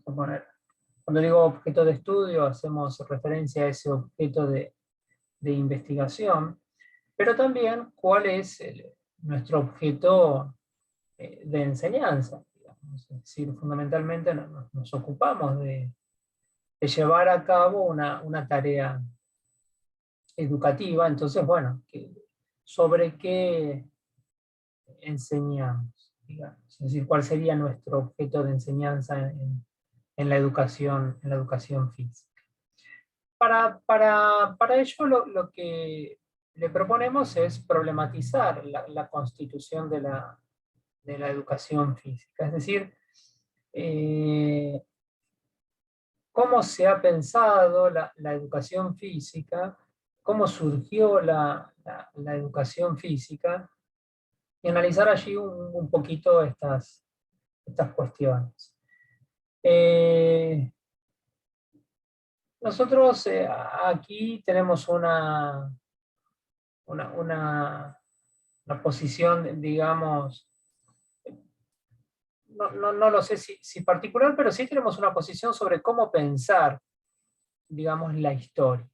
suponer. Cuando digo objeto de estudio, hacemos referencia a ese objeto de investigación, pero también cuál es nuestro objeto de enseñanza, digamos. Es decir, fundamentalmente nos ocupamos de llevar a cabo una tarea educativa. Entonces, bueno, ¿sobre qué enseñamos, digamos? Es decir, ¿cuál sería nuestro objeto de enseñanza en la educación física? Para ello lo que le proponemos es problematizar la constitución de la educación física. Es decir, cómo se ha pensado la educación física, cómo surgió la educación física, y analizar allí un poquito estas cuestiones. Nosotros aquí tenemos una posición, digamos, no lo sé si particular, pero sí tenemos una posición sobre cómo pensar, digamos, la historia.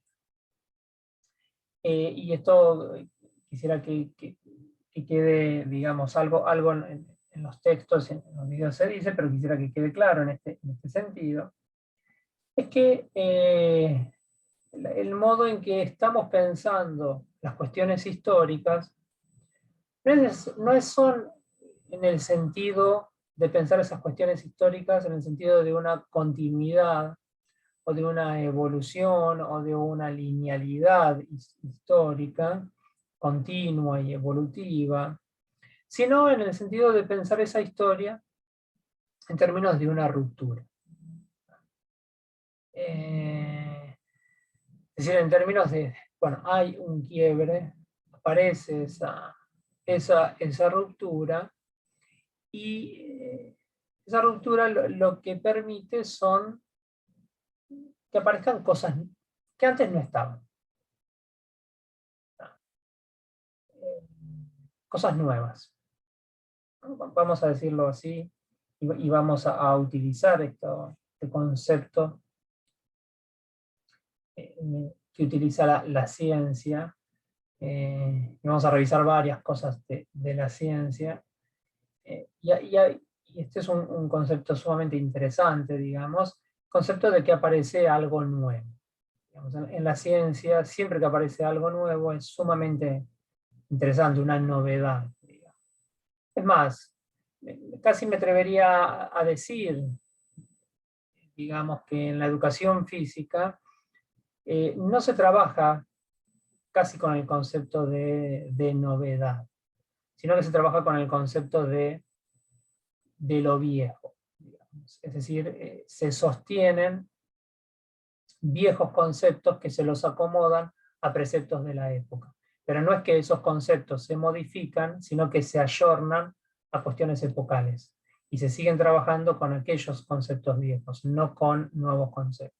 Y esto quisiera que quede, digamos, algo en los textos, en los videos se dice, pero quisiera que quede claro en este sentido. Es que el modo en que estamos pensando las cuestiones históricas no son en el sentido de pensar esas cuestiones históricas en el sentido de una continuidad o de una evolución o de una linealidad histórica continua y evolutiva, sino en el sentido de pensar esa historia en términos de una ruptura. Es decir, en términos de, bueno, hay un quiebre, aparece esa ruptura, y esa ruptura lo que permite son que aparezcan cosas que antes no estaban. Cosas nuevas. Vamos a decirlo así, y vamos a utilizar este concepto que utiliza la ciencia, y vamos a revisar varias cosas de la ciencia, y este es un concepto sumamente interesante, digamos, concepto de que aparece algo nuevo. Digamos, en la ciencia, siempre que aparece algo nuevo es sumamente interesante, una novedad, digamos. Es más, casi me atrevería a decir, digamos, que en la educación física no se trabaja casi con el concepto de novedad, sino que se trabaja con el concepto de lo viejo, digamos. Es decir, se sostienen viejos conceptos que se los acomodan a preceptos de la época. Pero no es que esos conceptos se modifican, sino que se ayornan a cuestiones epocales. Y se siguen trabajando con aquellos conceptos viejos, no con nuevos conceptos.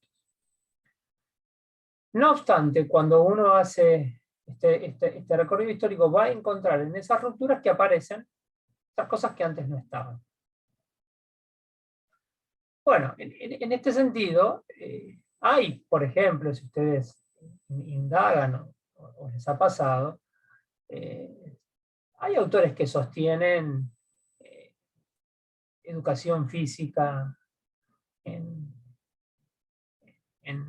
No obstante, cuando uno hace este recorrido histórico, va a encontrar en esas rupturas que aparecen estas cosas que antes no estaban. Bueno, en este sentido, hay, por ejemplo, si ustedes indagan o les ha pasado, hay autores que sostienen educación física en, en,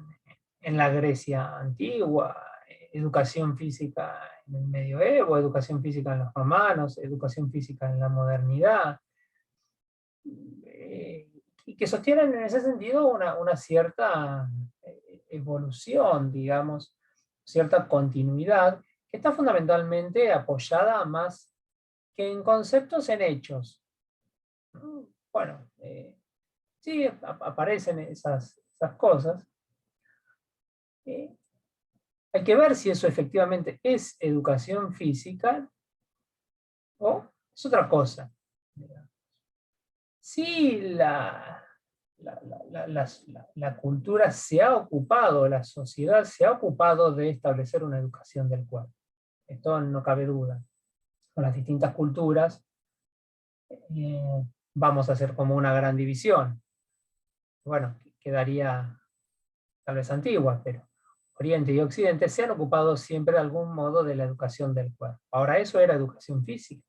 en la Grecia antigua, educación física en el medioevo, educación física en los romanos, educación física en la modernidad, y que sostienen en ese sentido una cierta evolución, digamos, cierta continuidad, que está fundamentalmente apoyada más que en conceptos, en hechos. Bueno, sí, aparecen esas cosas. Hay que ver si eso efectivamente es educación física o es otra cosa. Si la cultura se ha ocupado, la sociedad se ha ocupado de establecer una educación del cuerpo. Esto no cabe duda. Con las distintas culturas vamos a hacer como una gran división. bueno, quedaría tal vez antigua, pero Oriente y Occidente se han ocupado siempre de algún modo de la educación del cuerpo. Ahora, eso era educación física.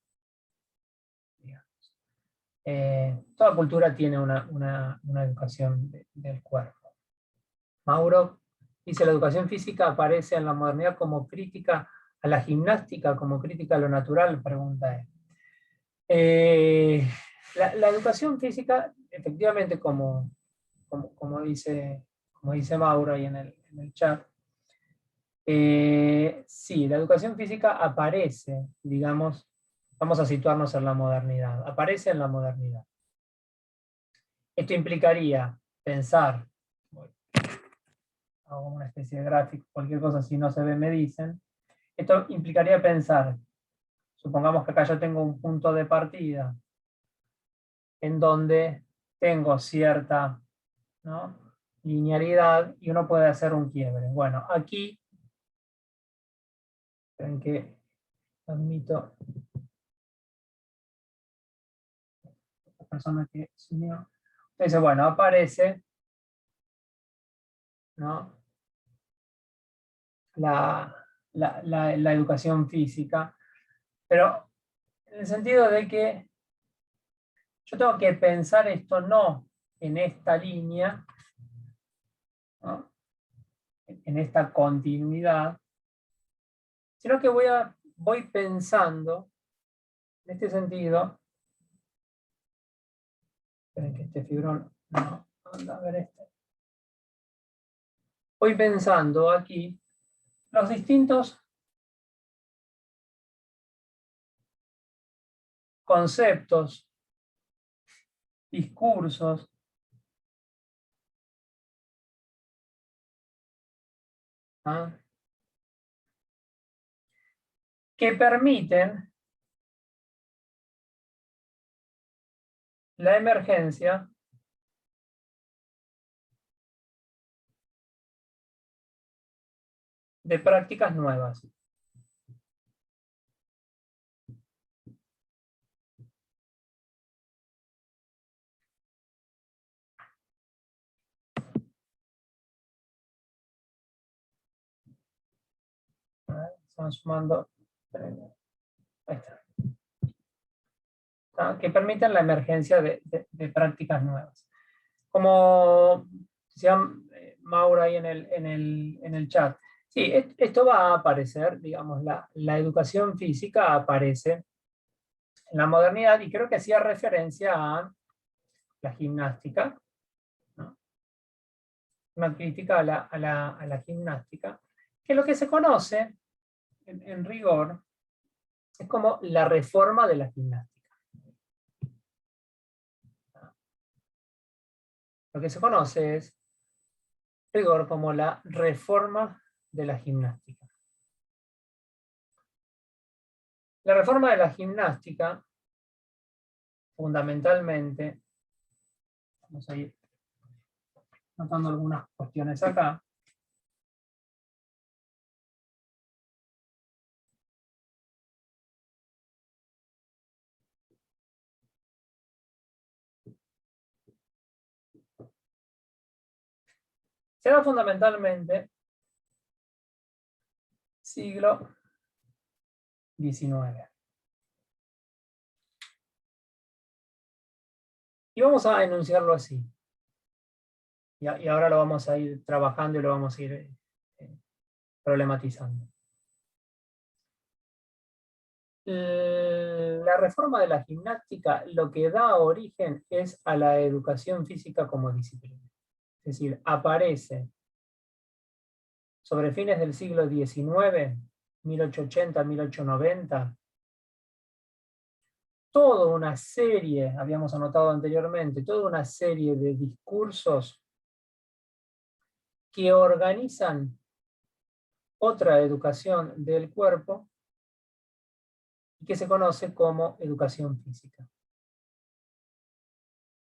Toda cultura tiene una educación del cuerpo. Mauro dice, la educación física aparece en la modernidad como crítica a la gimnástica, como crítica a lo natural, pregunta él. La educación física, efectivamente, como dice Mauro ahí en el chat, sí, la educación física aparece, digamos, vamos a situarnos en la modernidad, aparece en la modernidad. Esto implicaría pensar, hago una especie de gráfico, cualquier cosa si no se ve me dicen, esto implicaría pensar, supongamos que acá yo tengo un punto de partida, en donde tengo cierta, ¿no?, linealidad y uno puede hacer un quiebre. Bueno, aquí, ven que admito la persona que se unió. Entonces, bueno, aparece, ¿no?, la educación física, pero en el sentido de que yo tengo que pensar esto no en esta línea, ¿no?, en esta continuidad, sino que voy pensando en este sentido. Esperen que este fibrón no, anda a ver este. Voy pensando aquí los distintos conceptos, discursos, ¿ah?, que permiten la emergencia de prácticas nuevas. Están sumando. Ahí está. Que permiten la emergencia de prácticas nuevas. Como decía Maura ahí en el chat, sí, esto va a aparecer, digamos, la educación física aparece en la modernidad y creo que hacía referencia a la gimnástica, ¿no?, una crítica a la gimnástica, que lo que se conoce en rigor es como la reforma de la gimnástica. Lo que se conoce es rigor como la reforma de la gimnástica. La reforma de la gimnástica, fundamentalmente, vamos a ir notando algunas cuestiones acá. Se da fundamentalmente siglo XIX. Y vamos a enunciarlo así. Y ahora lo vamos a ir trabajando y lo vamos a ir problematizando. La reforma de la gimnástica lo que da origen es a la educación física como disciplina. Es decir, aparece sobre fines del siglo XIX, 1880, 1890, toda una serie, habíamos anotado anteriormente, toda una serie de discursos que organizan otra educación del cuerpo y que se conoce como educación física.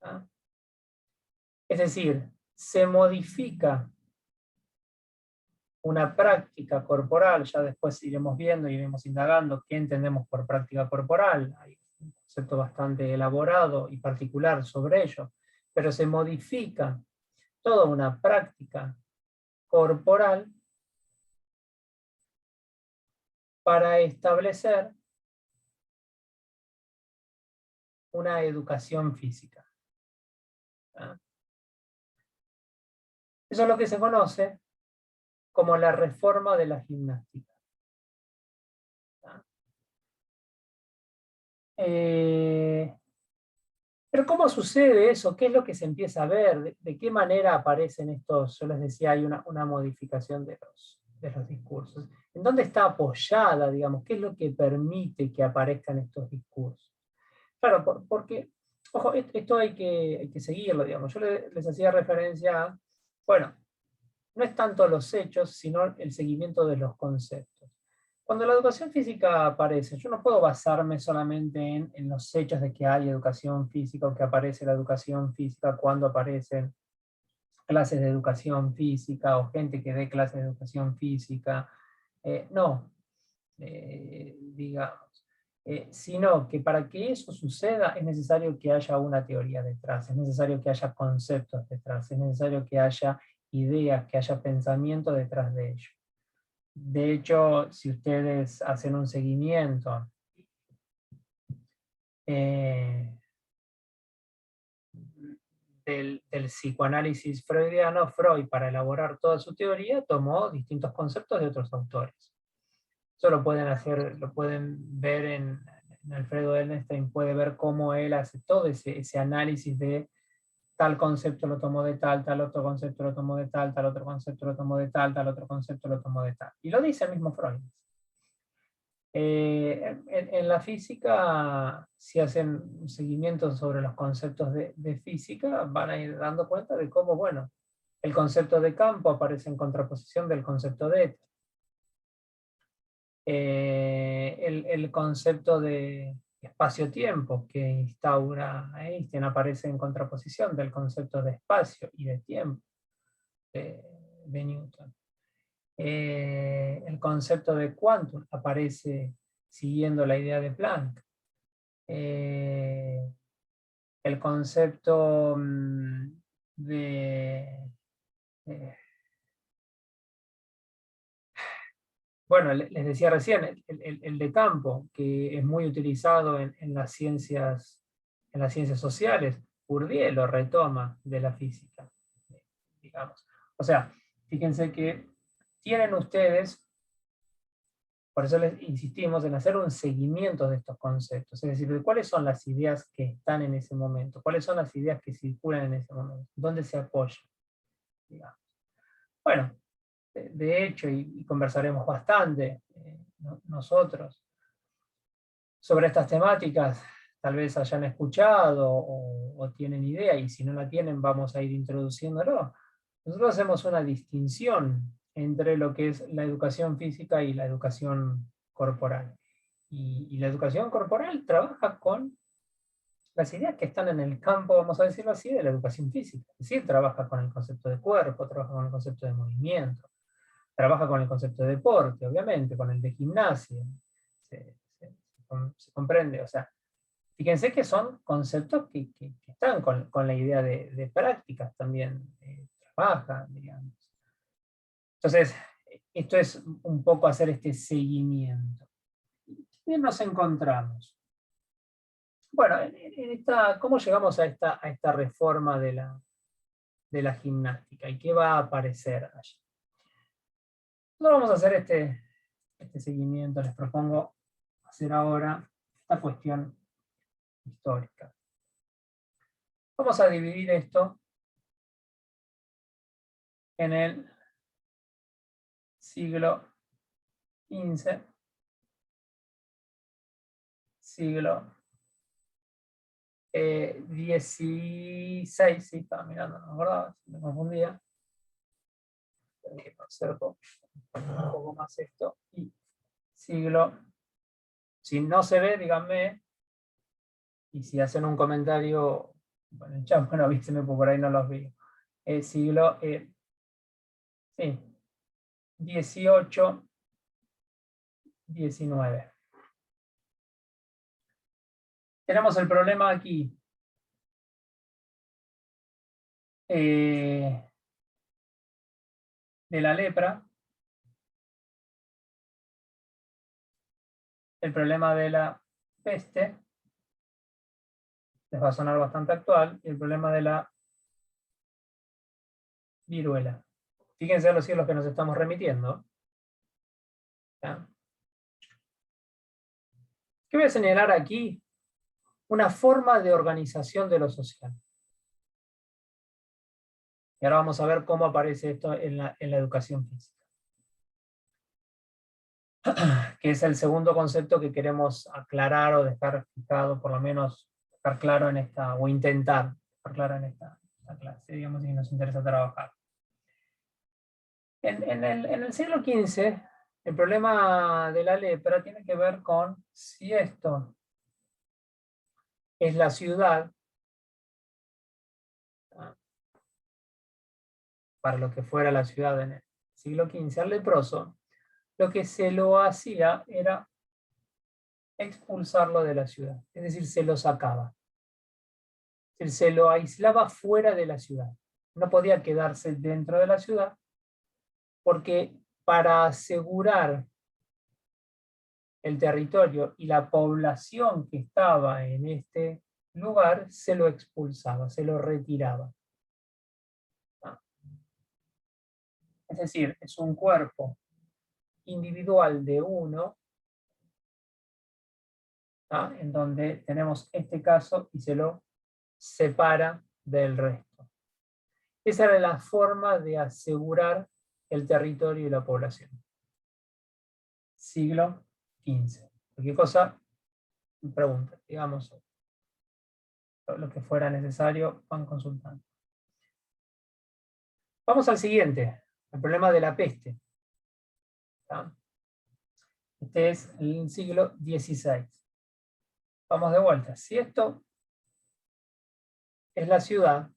¿Ah? Es decir, se modifica una práctica corporal, ya después iremos viendo y iremos indagando qué entendemos por práctica corporal, hay un concepto bastante elaborado y particular sobre ello, pero se modifica toda una práctica corporal para establecer una educación física. ¿Ah? Eso es lo que se conoce como la reforma de la gimnástica. ¿Ah? Pero ¿cómo sucede eso? ¿Qué es lo que se empieza a ver? ¿De qué manera aparecen estos? Yo les decía, hay una modificación de los discursos. ¿En dónde está apoyada, digamos? ¿Qué es lo que permite que aparezcan estos discursos? Claro, porque, ojo, esto hay que seguirlo, digamos. Yo les hacía referencia a, bueno, no es tanto los hechos, sino el seguimiento de los conceptos. Cuando la educación física aparece, yo no puedo basarme solamente en los hechos de que hay educación física o que aparece la educación física cuando aparecen clases de educación física o gente que dé clases de educación física. No, digamos. Sino que para que eso suceda es necesario que haya una teoría detrás, es necesario que haya conceptos detrás, es necesario que haya ideas, que haya pensamiento detrás de ello. De hecho, si ustedes hacen un seguimiento del psicoanálisis freudiano, Freud, para elaborar toda su teoría, tomó distintos conceptos de otros autores. Eso lo pueden hacer, lo pueden ver en Alfredo Ellenstein, puede ver cómo él hace todo ese análisis de tal concepto lo tomó de tal otro concepto lo tomó de tal otro concepto lo tomó de tal otro concepto lo tomó de tal. Y lo dice el mismo Freud. En la física, si hacen un seguimiento sobre los conceptos de física, van a ir dando cuenta de cómo, bueno, el concepto de campo aparece en contraposición del concepto de éter. El concepto de espacio-tiempo que instaura Einstein aparece en contraposición del concepto de espacio y de tiempo de Newton. El concepto de quantum aparece siguiendo la idea de Planck. El concepto de... bueno, les decía recién, el de campo, que es muy utilizado en las ciencias sociales, Bourdieu lo retoma de la física, digamos. O sea, fíjense que tienen ustedes, por eso les insistimos en hacer un seguimiento de estos conceptos, es decir, de cuáles son las ideas que están en ese momento, cuáles son las ideas que circulan en ese momento, dónde se apoyan, digamos. Bueno, de hecho, y conversaremos bastante nosotros sobre estas temáticas, tal vez hayan escuchado o tienen idea, y si no la tienen vamos a ir introduciéndolo. Nosotros hacemos una distinción entre lo que es la educación física y la educación corporal. Y la educación corporal trabaja con las ideas que están en el campo, vamos a decirlo así, de la educación física. Es decir, trabaja con el concepto de cuerpo, trabaja con el concepto de movimiento, trabaja con el concepto de deporte, obviamente, con el de gimnasia. Se comprende, o sea, fíjense que son conceptos que están con la idea de prácticas también, trabajan, digamos. Entonces, esto es un poco hacer este seguimiento. ¿Qué nos encontramos? Bueno, ¿cómo llegamos a esta reforma de la gimnástica? ¿Y qué va a aparecer allí? No vamos a hacer este seguimiento, les propongo hacer ahora esta cuestión histórica. Vamos a dividir esto en el siglo XV, siglo XVI, sí, estaba mirando, no me acordaba, me confundía. Que observo un poco más esto. Y siglo, si no se ve, díganme, y si hacen un comentario, bueno, ya, bueno, avísenme, porque por ahí no los vi. Siglo, sí, 18, 19. Tenemos el problema aquí. de la lepra, el problema de la peste, les va a sonar bastante actual, y el problema de la viruela. Fíjense a los siglos que nos estamos remitiendo. ¿Ya? ¿Qué voy a señalar aquí? Una forma de organización de lo social. Y ahora vamos a ver cómo aparece esto en la educación física. Que es el segundo concepto que queremos aclarar o dejar fijado, por lo menos dejar claro en esta, o intentar dejar claro en esta clase, digamos, si nos interesa trabajar. En el siglo XV, el problema de la lepra tiene que ver con si esto es la ciudad, para lo que fuera la ciudad en el siglo XV, al leproso, lo que se lo hacía era expulsarlo de la ciudad, es decir, se lo sacaba. Se lo aislaba fuera de la ciudad. No podía quedarse dentro de la ciudad porque para asegurar el territorio y la población que estaba en este lugar, se lo expulsaba, se lo retiraba. Es decir, es un cuerpo individual de uno, en donde tenemos este caso y se lo separa del resto. Esa era la forma de asegurar el territorio y la población. Siglo XV. Cualquier cosa, pregunta, digamos, lo que fuera necesario, van consultando. Vamos al siguiente, el problema de la peste. ¿Tá? Este es el siglo XVI. Vamos de vuelta. Si esto es la ciudad,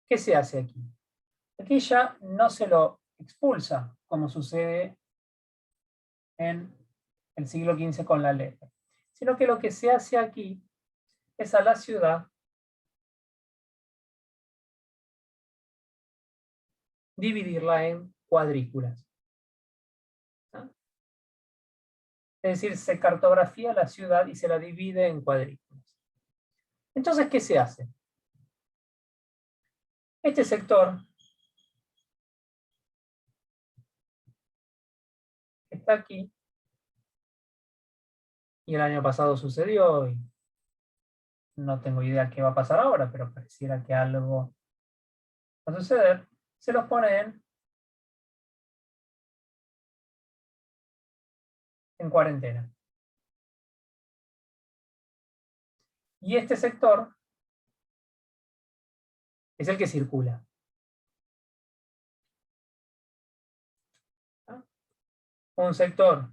¿qué se hace aquí? Aquí ya no se lo expulsa, como sucede en el siglo XV con la lepra, sino que lo que se hace aquí es a la ciudad dividirla en cuadrículas. ¿No? Es decir, se cartografía la ciudad y se la divide en cuadrículas. Entonces, ¿qué se hace? Este sector está aquí, y el año pasado sucedió, y no tengo idea qué va a pasar ahora, pero pareciera que algo va a suceder, se los pone en cuarentena. Y este sector es el que circula. ¿No? Un sector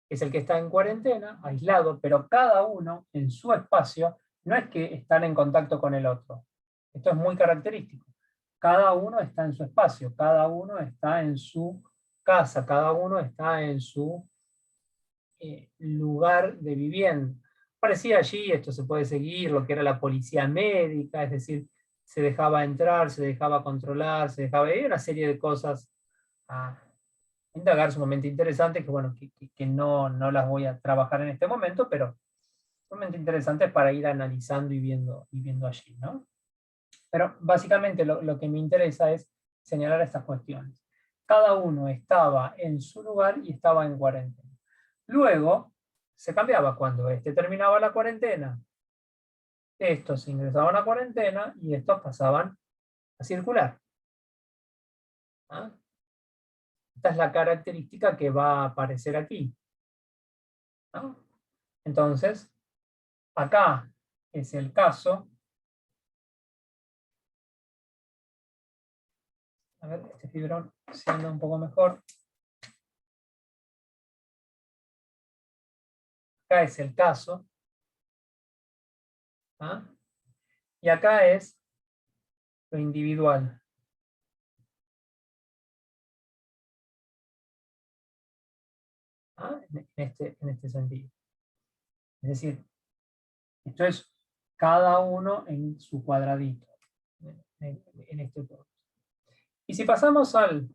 es el que está en cuarentena, aislado, pero cada uno en su espacio, no es que están en contacto con el otro. Esto es muy característico. Cada uno está en su espacio, cada uno está en su casa, cada uno está en su lugar de vivienda. Parecía allí, esto se puede seguir, lo que era la policía médica, es decir, se dejaba entrar, se dejaba controlar, se dejaba... Hay una serie de cosas a indagar sumamente interesantes, que bueno, que no las voy a trabajar en este momento, pero sumamente interesantes para ir analizando y viendo allí, ¿no? Pero básicamente lo que me interesa es señalar estas cuestiones. Cada uno estaba en su lugar y estaba en cuarentena. Luego, se cambiaba cuando este terminaba la cuarentena. Estos ingresaban a cuarentena y estos pasaban a circular. ¿Ah? Esta es la característica que va a aparecer aquí. ¿No? Entonces, acá es el caso. A ver, este fibrón siendo un poco mejor. Acá es el caso. ¿Ah? Y acá es lo individual. ¿Ah? En este sentido. Es decir, esto es cada uno en su cuadradito. En este todo. Y si pasamos al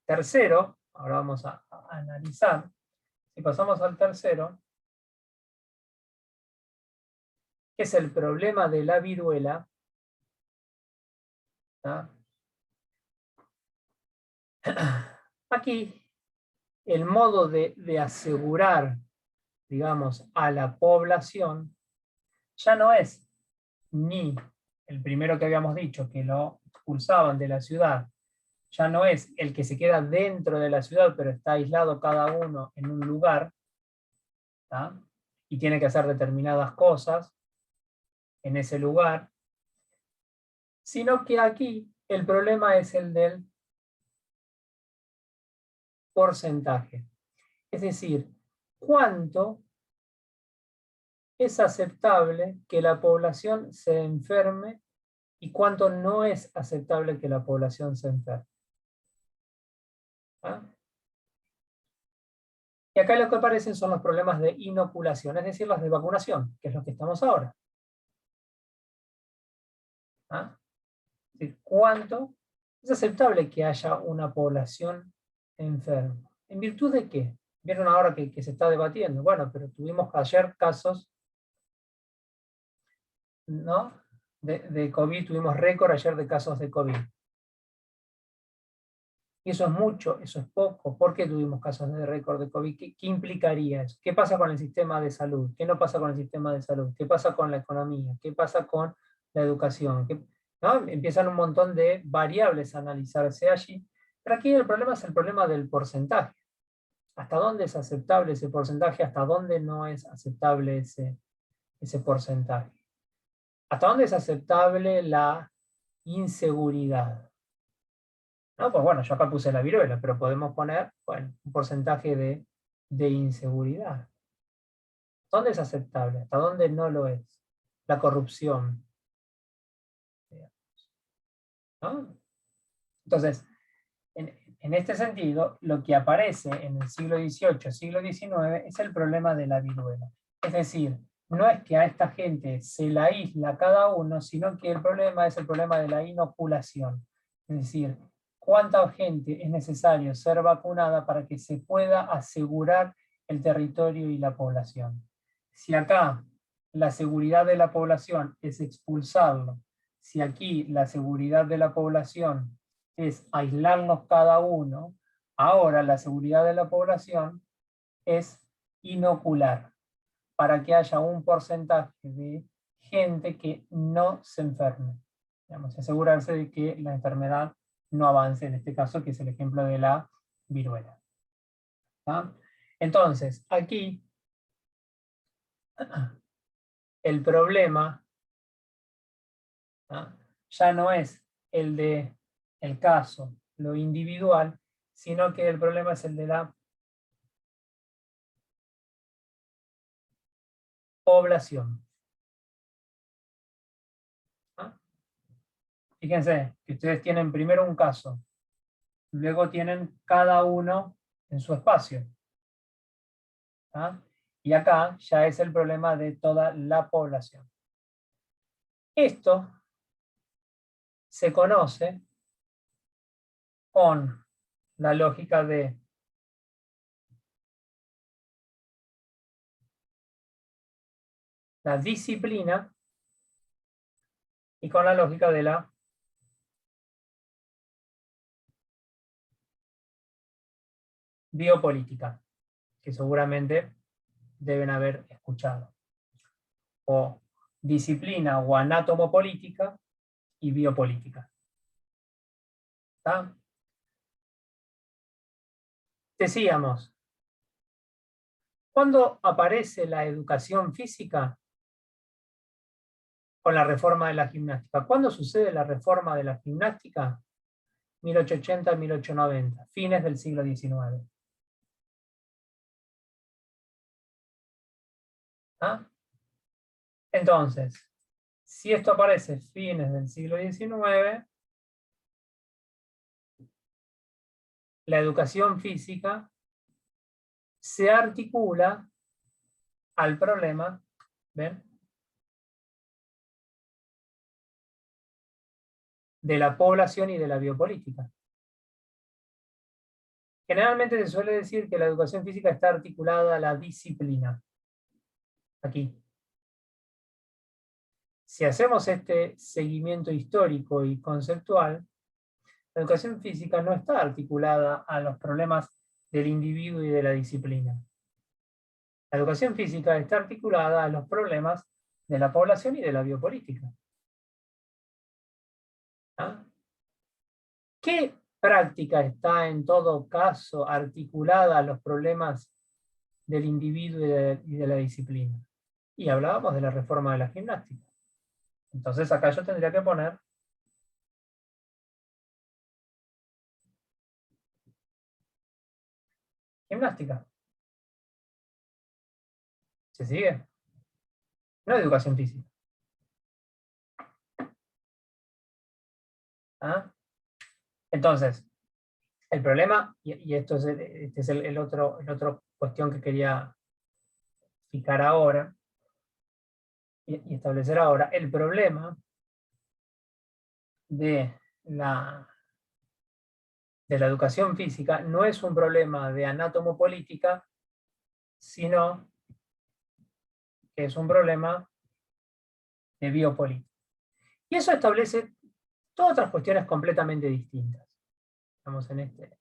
tercero, ahora vamos a analizar, si pasamos al tercero, que es el problema de la viruela, ¿tá? Aquí el modo de asegurar, digamos, a la población ya no es ni el primero que habíamos dicho, que lo expulsaban de la ciudad, ya no es el que se queda dentro de la ciudad, pero está aislado cada uno en un lugar, ¿tá? Y tiene que hacer determinadas cosas en ese lugar, sino que aquí el problema es el del porcentaje. Es decir, cuánto es aceptable que la población se enferme y cuánto no es aceptable que la población se enferme. ¿Ah? Y acá lo que aparecen son los problemas de inoculación, es decir, los de vacunación, que es lo que estamos ahora. ¿Ah? Es decir, ¿cuánto es aceptable que haya una población enferma? ¿En virtud de qué? Vieron ahora que se está debatiendo. Bueno, pero tuvimos ayer casos, ¿no? De COVID, tuvimos récord ayer de casos de COVID. Y eso es mucho, eso es poco. ¿Por qué tuvimos casos de récord de COVID? ¿Qué implicaría eso? ¿Qué pasa con el sistema de salud? ¿Qué no pasa con el sistema de salud? ¿Qué pasa con la economía? ¿Qué pasa con la educación? ¿No? Empiezan un montón de variables a analizarse allí. Pero aquí el problema es el problema del porcentaje. ¿Hasta dónde es aceptable ese porcentaje? ¿Hasta dónde no es aceptable ese porcentaje? ¿Hasta dónde es aceptable la inseguridad? ¿No? Pues bueno, yo acá puse la viruela, pero podemos poner, bueno, un porcentaje de inseguridad. ¿Dónde es aceptable? ¿Hasta dónde no lo es? La corrupción. ¿No? Entonces, en este sentido, lo que aparece en el siglo XVIII, siglo XIX, es el problema de la viruela. Es decir, no es que a esta gente se la aísla cada uno, sino que el problema es el problema de la inoculación. Es decir, cuánta gente es necesario ser vacunada para que se pueda asegurar el territorio y la población. Si acá la seguridad de la población es expulsarlo, si aquí la seguridad de la población es aislarnos cada uno, ahora la seguridad de la población es inocular, para que haya un porcentaje de gente que no se enferme. Digamos, asegurarse de que la enfermedad no avance, en este caso, que es el ejemplo de la viruela. ¿Ah? Entonces, aquí el problema, ¿ah?, ya no es el de el caso, lo individual, sino que el problema es el de la población. ¿Ah? Fíjense que ustedes tienen primero un caso, luego tienen cada uno en su espacio. ¿Ah? Y acá ya es el problema de toda la población. Esto se conoce con la lógica de la disciplina y con la lógica de la biopolítica, que seguramente deben haber escuchado. O disciplina o anatomopolítica y biopolítica. ¿Está? Decíamos, ¿cuándo aparece la educación física? Con la reforma de la gimnástica. ¿Cuándo sucede la reforma de la gimnástica? 1880-1890, fines del siglo XIX. ¿Ah? Entonces, si esto aparece fines del siglo XIX, la educación física se articula al problema, ¿ven?, de la población y de la biopolítica. Generalmente se suele decir que la educación física está articulada a la disciplina. Aquí. Si hacemos este seguimiento histórico y conceptual, la educación física no está articulada a los problemas del individuo y de la disciplina. La educación física está articulada a los problemas de la población y de la biopolítica. ¿Ah? ¿Qué práctica está en todo caso articulada a los problemas del individuo y de la disciplina? Y hablábamos de la reforma de la gimnástica. Entonces acá yo tendría que poner gimnástica. ¿Se sigue? No educación física. ¿Ah? Entonces, el problema, y esto es este es el otro cuestión que quería fijar ahora, y establecer ahora, el problema de la educación física no es un problema de anatomopolítica, sino que es un problema de biopolítica. Y eso establece todas otras cuestiones completamente distintas. Estamos en este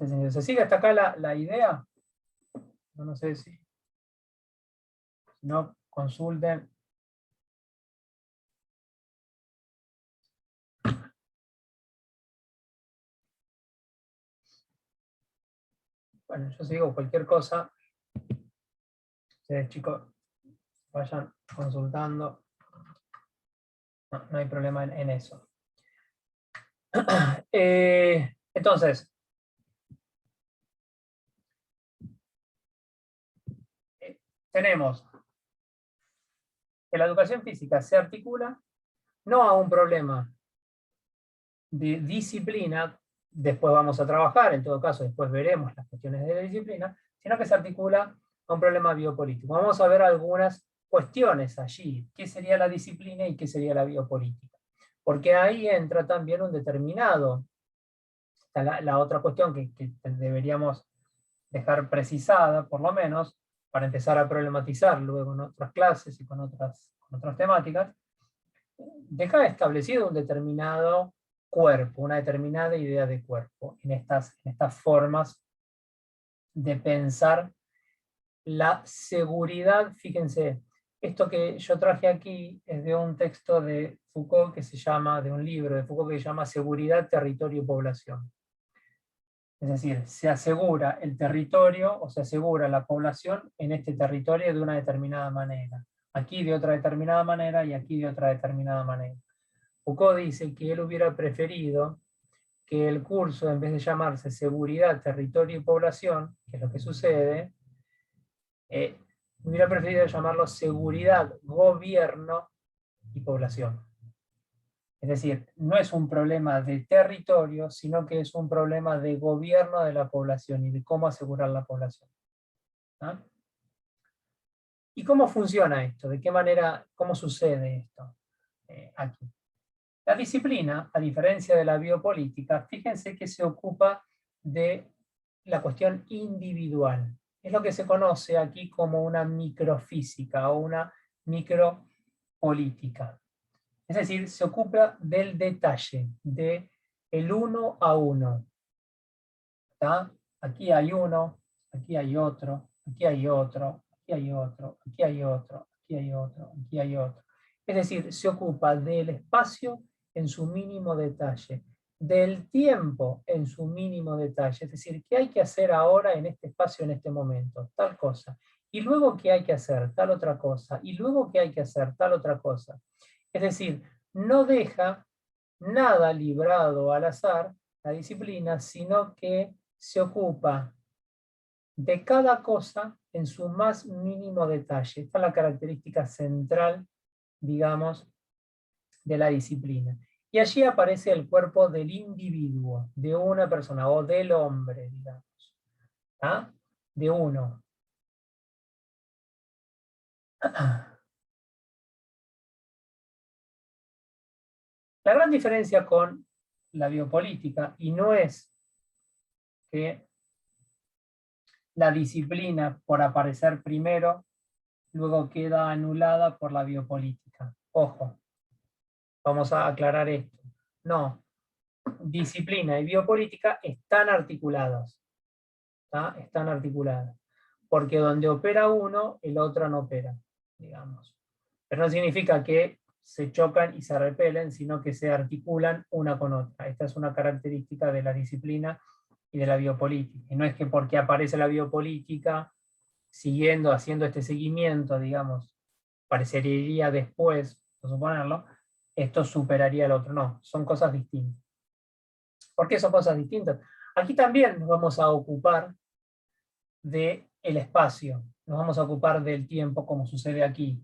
sentido. ¿Se sigue hasta acá la idea? No sé si no, consulten. Bueno, yo sigo cualquier cosa. Ustedes, chicos, vayan consultando. No hay problema en eso. Entonces, tenemos que la educación física se articula no a un problema de disciplina, después vamos a trabajar, en todo caso, después veremos las cuestiones de la disciplina, sino que se articula a un problema biopolítico. Vamos a ver algunas cuestiones allí, qué sería la disciplina y qué sería la biopolítica. Porque ahí entra también un determinado, la otra cuestión que deberíamos dejar precisada, por lo menos, para empezar a problematizar luego en otras clases y con otras temáticas, deja establecido un determinado cuerpo, una determinada idea de cuerpo, en estas formas de pensar la seguridad. Fíjense, esto que yo traje aquí es de un texto de Foucault que se llama, de un libro de Foucault que se llama Seguridad, Territorio y Población. Es decir, se asegura el territorio o se asegura la población en este territorio de una determinada manera. Aquí de otra determinada manera y aquí de otra determinada manera. Foucault dice que él hubiera preferido que el curso, en vez de llamarse Seguridad, Territorio y Población, que es lo que sucede, hubiera preferido llamarlo Seguridad, Gobierno y Población. Es decir, no es un problema de territorio, sino que es un problema de gobierno de la población y de cómo asegurar la población. ¿Ah? ¿Y cómo funciona esto? ¿De qué manera, cómo sucede esto aquí? La disciplina, a diferencia de la biopolítica, fíjense que se ocupa de la cuestión individual. Es lo que se conoce aquí como una microfísica o una micropolítica. Es decir, se ocupa del detalle, de el uno a uno. ¿Está? Aquí hay uno, aquí hay otro, aquí hay otro, aquí hay otro, aquí hay otro, aquí hay otro, aquí hay otro. Es decir, se ocupa del espacio en su mínimo detalle, del tiempo en su mínimo detalle. Es decir, ¿qué hay que hacer ahora en este espacio, en este momento? Tal cosa. Y luego, ¿qué hay que hacer? Tal otra cosa. Y luego, ¿qué hay que hacer? Tal otra cosa. Es decir, no deja nada librado al azar, la disciplina, sino que se ocupa de cada cosa en su más mínimo detalle. Esta es la característica central, digamos, de la disciplina. Y allí aparece el cuerpo del individuo, de una persona, o del hombre, digamos. ¿Ah? De uno. La gran diferencia con la biopolítica, y no es que la disciplina, por aparecer primero, luego queda anulada por la biopolítica. Ojo, vamos a aclarar esto. No, disciplina y biopolítica están articuladas. Están articuladas. Porque donde opera uno, el otro no opera, digamos. Pero no significa que se chocan y se repelen, sino que se articulan una con otra. Esta es una característica de la disciplina y de la biopolítica. Y no es que porque aparece la biopolítica, haciendo este seguimiento, digamos, parecería después, por suponerlo, esto superaría al otro. No, son cosas distintas. ¿Por qué son cosas distintas? Aquí también nos vamos a ocupar del espacio, nos vamos a ocupar del tiempo como sucede aquí.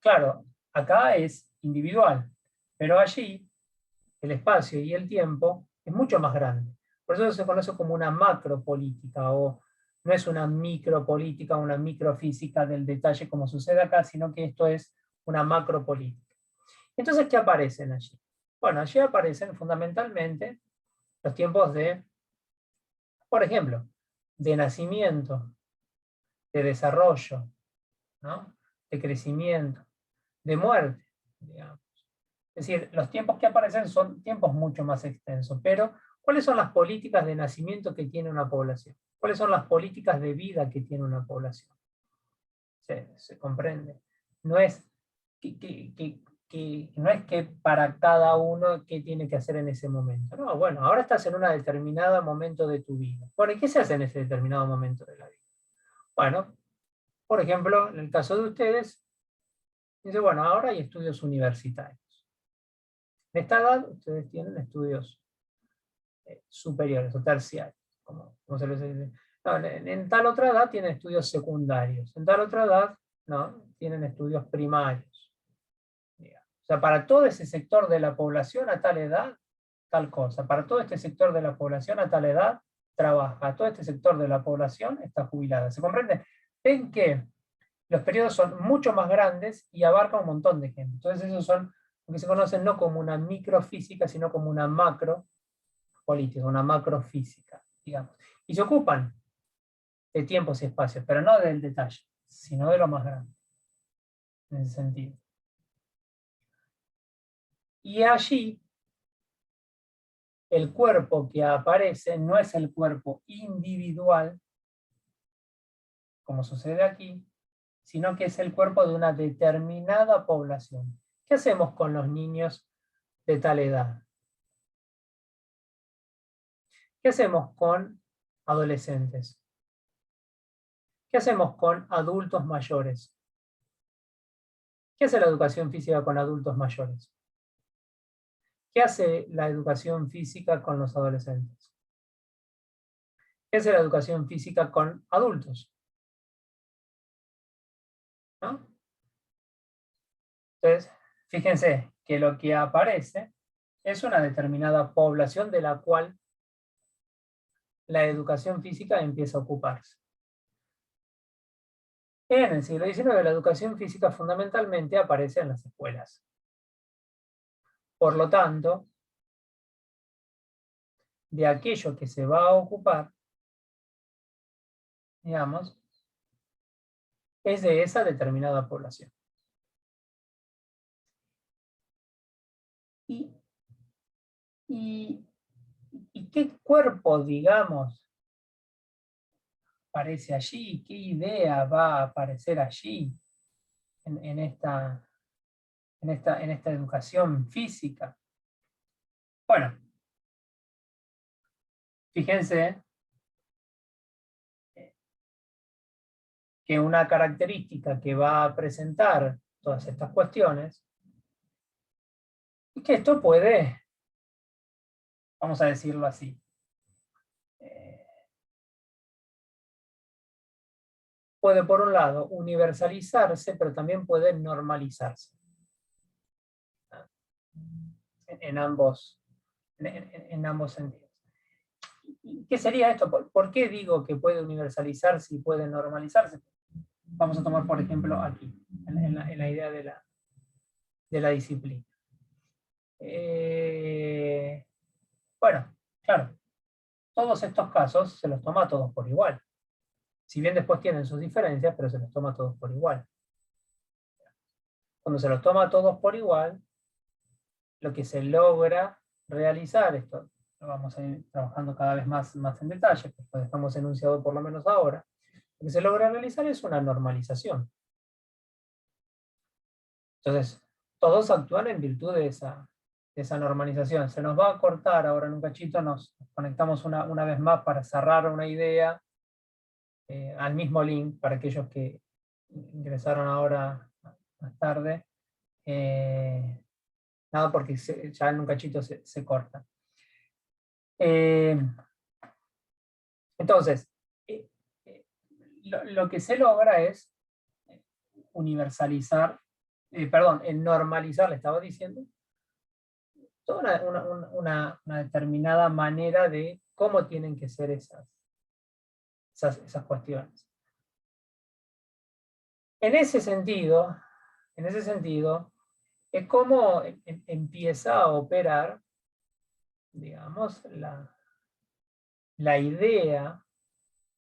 Claro, acá es individual, pero allí el espacio y el tiempo es mucho más grande. Por eso se conoce como una macropolítica, o no es una micropolítica, una microfísica del detalle como sucede acá, sino que esto es una macropolítica. Entonces, ¿qué aparecen allí? Bueno, allí aparecen fundamentalmente los tiempos de, por ejemplo, de nacimiento, de desarrollo, ¿no? De crecimiento, de muerte, digamos. Es decir, los tiempos que aparecen son tiempos mucho más extensos, pero ¿cuáles son las políticas de nacimiento que tiene una población? ¿Cuáles son las políticas de vida que tiene una población? ¿Se comprende? No es no es que para cada uno qué tiene que hacer en ese momento. No, bueno, ahora estás en un determinado momento de tu vida. Bueno, ¿y qué se hace en ese determinado momento de la vida? Bueno, por ejemplo, en el caso de ustedes, dice, bueno, ahora hay estudios universitarios. En esta edad, ustedes tienen estudios superiores o terciarios, como se les dice. No, en tal otra edad tienen estudios secundarios. En tal otra edad, no, tienen estudios primarios. O sea, para todo ese sector de la población a tal edad, tal cosa. Para todo este sector de la población a tal edad, trabaja. Todo este sector de la población está jubilada. ¿Se comprende? Ven que los periodos son mucho más grandes y abarcan un montón de gente. Entonces esos son lo que se conocen no como una microfísica, sino como una macropolítica, una macrofísica, digamos. Y se ocupan de tiempos y espacios, pero no del detalle, sino de lo más grande, en ese sentido. Y allí, el cuerpo que aparece no es el cuerpo individual, como sucede aquí, sino que es el cuerpo de una determinada población. ¿Qué hacemos con los niños de tal edad? ¿Qué hacemos con adolescentes? ¿Qué hacemos con adultos mayores? ¿Qué hace la educación física con adultos mayores? ¿Qué hace la educación física con los adolescentes? ¿Qué hace la educación física con adultos? ¿No? Entonces, fíjense que lo que aparece es una determinada población de la cual la educación física empieza a ocuparse. En el siglo XIX la educación física fundamentalmente aparece en las escuelas. Por lo tanto, de aquello que se va a ocupar, digamos, es de esa determinada población. ¿Y qué cuerpo, digamos, aparece allí? ¿Qué idea va a aparecer allí en esta educación física? Bueno, fíjense que una característica que va a presentar todas estas cuestiones es que esto puede, vamos a decirlo así, puede por un lado universalizarse, pero también puede normalizarse en ambos sentidos. ¿Qué sería esto? ¿Por qué digo que puede universalizarse y puede normalizarse? Vamos a tomar, por ejemplo, aquí, en la idea de la disciplina. Bueno, claro, todos estos casos se los toma a todos por igual. Si bien después tienen sus diferencias, pero se los toma a todos por igual. Cuando se los toma a todos por igual, lo que se logra realizar, esto lo vamos a ir trabajando cada vez más en detalle, pues lo dejamos enunciado por lo menos ahora, lo que se logra realizar es una normalización. Entonces, todos actúan en virtud de esa normalización. Se nos va a cortar ahora en un cachito, nos conectamos una vez más para cerrar una idea al mismo link para aquellos que ingresaron ahora más tarde. Nada, porque ya en un cachito se corta. Entonces, lo que se logra es universalizar, normalizar, le estaba diciendo, toda una determinada manera de cómo tienen que ser esas cuestiones. En ese sentido, es como empieza a operar, digamos, la idea